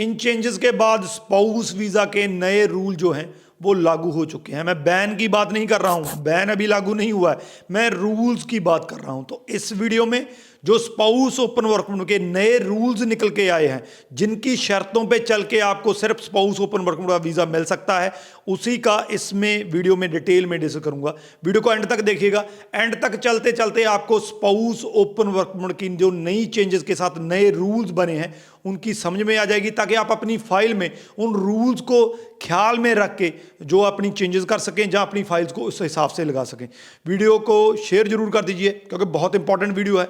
इन changes के बाद spouse visa के नए रूल जो हैं वो लागू हो चुके हैं। मैं बैन की बात नहीं कर रहा हूं, बैन अभी लागू नहीं हुआ है, मैं रूल्स की बात कर रहा हूं। तो इस वीडियो में जो स्पाउस ओपन वर्क परमिट के नए रूल्स निकल के आए हैं, जिनकी शर्तों पे चल के आपको सिर्फ स्पाउस ओपन वर्क परमिट का वीजा मिल सकता है, उसी का इसमें वीडियो में डिटेल में डिस्कस करूंगा। वीडियो को एंड तक देखिएगा। एंड तक चलते चलते आपको स्पाउस ओपन वर्क परमिट की जो नई चेंजेस के साथ नए रूल्स बने हैं उनकी समझ में आ जाएगी, ताकि आप अपनी फाइल में उन रूल्स को ख्याल में रख के जो अपनी चेंजेस कर सकें, जहां अपनी फाइल्स को उस हिसाब से लगा सकें। वीडियो को शेयर जरूर कर दीजिए क्योंकि बहुत इंपॉर्टेंट वीडियो है।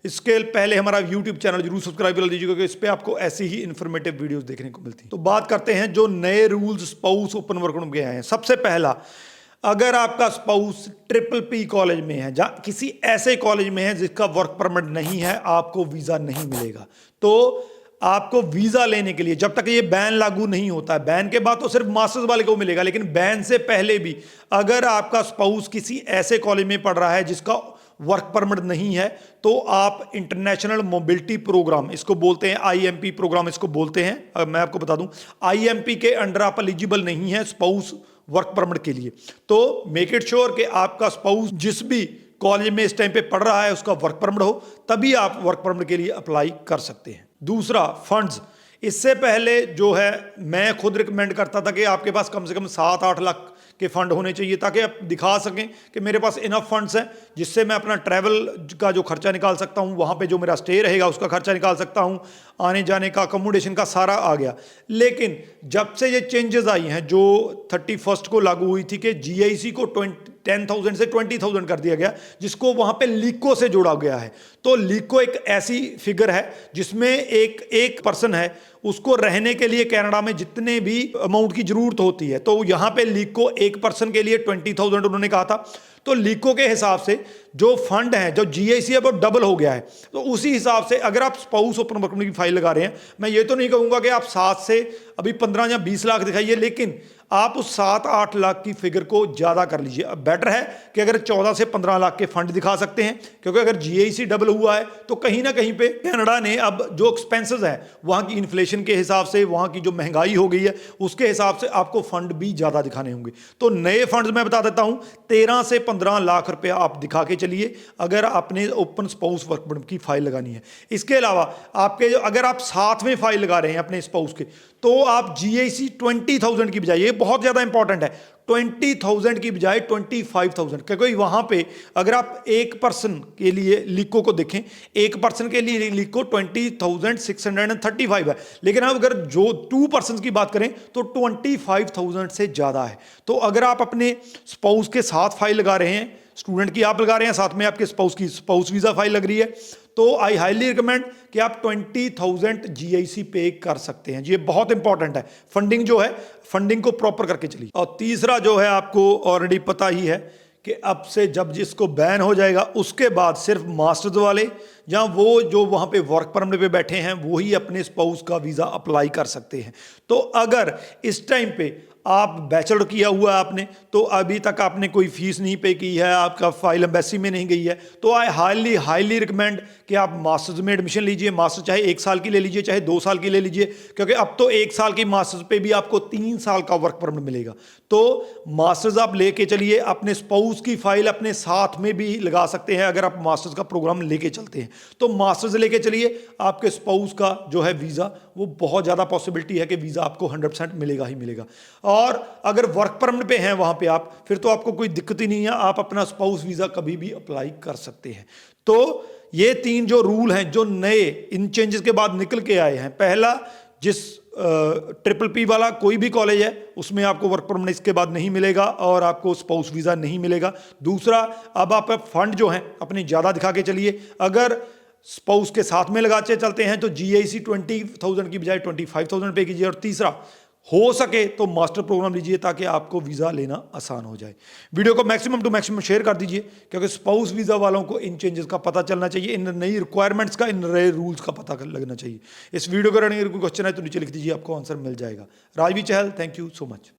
इसके पहले हमारा YouTube चैनल जरूर सब्सक्राइब कर लीजिए क्योंकि इस पे आपको ऐसी ही इंफॉर्मेटिव वीडियोस देखने को मिलती हैं। तो बात करते हैं जो नए rules spouse open work permit के आए हैं। सबसे पहला, अगर आपका स्पाउस ट्रिपल पी कॉलेज में है, जहां किसी ऐसे कॉलेज में है जिसका वर्क परमिट नहीं है, आपको वीजा नहीं मिलेगा। तो आपको वीजा लेने के लिए, जब तक ये बैन लागू नहीं होता है, बैन के बाद तो सिर्फ मास्टर्स वाले को मिलेगा, लेकिन बैन से पहले भी अगर आपका स्पाउस किसी ऐसे कॉलेज में पढ़ रहा है जिसका वर्क परमिट नहीं है, तो आप इंटरनेशनल मोबिलिटी प्रोग्राम, इसको बोलते हैं आईएमपी प्रोग्राम, इसको बोलते हैं। मैं आपको बता दूं, आईएमपी के अंडर आप एलिजिबल नहीं है स्पाउस वर्क परमिट के लिए। तो मेक इट श्योर कि आपका स्पाउस जिस भी कॉलेज में इस टाइम पे पढ़ रहा है उसका वर्क परमिट हो, तभी आप वर्क परमिट के लिए अप्लाई कर सकते हैं। दूसरा, फंड्स। इससे पहले जो है मैं खुद रिकमेंड करता था कि आपके पास कम से कम 7-8 लाख के फंड होने चाहिए, ताकि आप दिखा सकें कि मेरे पास इनफ फंड्स हैं जिससे मैं अपना ट्रैवल का जो खर्चा निकाल सकता हूं, वहां पे जो मेरा स्टे रहेगा उसका खर्चा निकाल सकता हूं, आने जाने का अकोमोडेशन का सारा आ गया। लेकिन जब से ये चेंजेस आई हैं जो 31 को लागू हुई थी कि जीआईसी को 10,000 से 20,000 कर दिया गया, जिसको वहां पे लीको से जोड़ा गया है। तो लीको एक ऐसी फिगर है जिसमें एक पर्सन है, उसको रहने के लिए कनाडा में जितने भी अमाउंट की जरूरत होती है, तो यहां पे लीको एक पर्सन के लिए 20,000 उन्होंने कहा था। तो लीको के हिसाब से जो फंड है, जो जीआईसी है, वो डबल हो गया है। तो उसी हिसाब से अगर आप स्पाउस ओपन वर्क परमिट की फाइल लगा रहे हैं, मैं ये तो नहीं कहूंगा कि आप 7 से अभी 15 या 20 लाख दिखाइए, लेकिन आप उस 7-8 लाख की फिगर को ज्यादा कर लीजिए। अब बेटर है कि अगर 14 से 15 लाख के फंड दिखा सकते हैं, क्योंकि अगर जीआईसी डबल हुआ है तो कहीं ना कहीं पे कनाडा ने अब जो एक्सपेंसेस है, वहां की इन्फ्लेशन के हिसाब से, वहां की जो महंगाई हो गई है उसके हिसाब से आपको फंड भी ज्यादा दिखाने होंगे। तो नए फंड्स मैं बता देता हूं, 13 से 15 लाख रुपया आप दिखा के चलिए अगर आपने ओपन स्पाउस वर्क परमिट की फाइल लगानी है। इसके अलावा आपके अगर आप साथ में फाइल लगा रहे हैं अपने स्पाउस के, तो आप जीआईसी 20,000 की बजाय, ये बहुत ज्यादा इंपॉर्टेंट है, 20,000 की बजाय 25,000, क्योंकि वहां पे अगर आप एक पर्सन के लिए लीको को देखें, एक पर्सन के लिए लीको 20,635 है, लेकिन अब अगर जो 2 पर्सन की बात करें तो 25,000 से ज्यादा है। तो अगर आप अपने स्पाउस के साथ फाइल लगा रहे हैं, स्टूडेंट की आप लगा रहे हैं, साथ में आपके स्पाउस की स्पाउस वीजा फाइल लग रही है, तो आई हाईली रिकमेंड कि आप 20,000 जीआईसी पे कर सकते हैं। ये बहुत इंपॉर्टेंट है। फंडिंग जो है, फंडिंग को प्रॉपर करके चलिए। और तीसरा जो है, आपको ऑलरेडी पता ही है कि अब से जब जिसको बैन हो जाएगा उसके बाद सिर्फ मास्टर्स वाले या वो जो वहां पे वर्क परमिट पे बैठे हैं वो ही अपने स्पाउस का वीजा अप्लाई कर सकते हैं। तो अगर इस टाइम पे आप बैचलर किया हुआ है आपने, तो अभी तक आपने कोई फीस नहीं पे की है, आपका फाइल एम्बेसी में नहीं गई है, तो आई हाईली रिकमेंड कि आप मास्टर्स में एडमिशन लीजिए। मास्टर चाहे 1 साल की ले लीजिए, चाहे 2 साल की ले लीजिए, क्योंकि अब तो 1 साल की मास्टर्स पे भी आपको 3 साल का वर्क परमिट मिलेगा। तो मास्टर्स आप लेके चलिए, अपने स्पाउस की फाइल अपने साथ में भी लगा सकते हैं अगर आप मास्टर्स का प्रोग्राम लेके चलते हैं। तो मास्टर्स लेके चलिए, आपके स्पाउस का जो है वीजा, वो बहुत ज्यादा पॉसिबिलिटी है कि वीजा आपको 100% मिलेगा ही मिलेगा। और अगर वर्क परमिट पे हैं वहां पे आप, फिर तो आपको कोई दिक्कत ही नहीं है, आप अपना स्पाउस वीजा कभी भी अप्लाई कर सकते हैं। तो ये 3 जो रूल हैं जो नए इन चेंजेस के बाद निकल के आए हैं, पहला, जिस ट्रिपल पी वाला कोई भी कॉलेज है उसमें आपको वर्क परमिट इसके बाद नहीं मिलेगा और आपको स्पाउस वीजा नहीं मिलेगा। दूसरा, अब आप फंड जो हैं अपने ज्यादा दिखा के चलिए, अगर स्पाउस के साथ में लगाते चलते हैं तो जीआईसी 20,000 की बजाय 25,000 पे कीजिए। और तीसरा, हो सके तो मास्टर प्रोग्राम लीजिए ताकि आपको वीजा लेना आसान हो जाए। वीडियो को मैक्सिमम टू मैक्सिमम शेयर कर दीजिए, क्योंकि स्पाउस वीजा वालों को इन चेंजेस का पता चलना चाहिए, इन नई रिक्वायरमेंट्स का, इन नए रूल्स का पता लगना चाहिए। इस वीडियो को रनिंग कोई क्वेश्चन है तो नीचे लिख दीजिए, आपको आंसर मिल जाएगा। राजवी चहल, थैंक यू सो मच।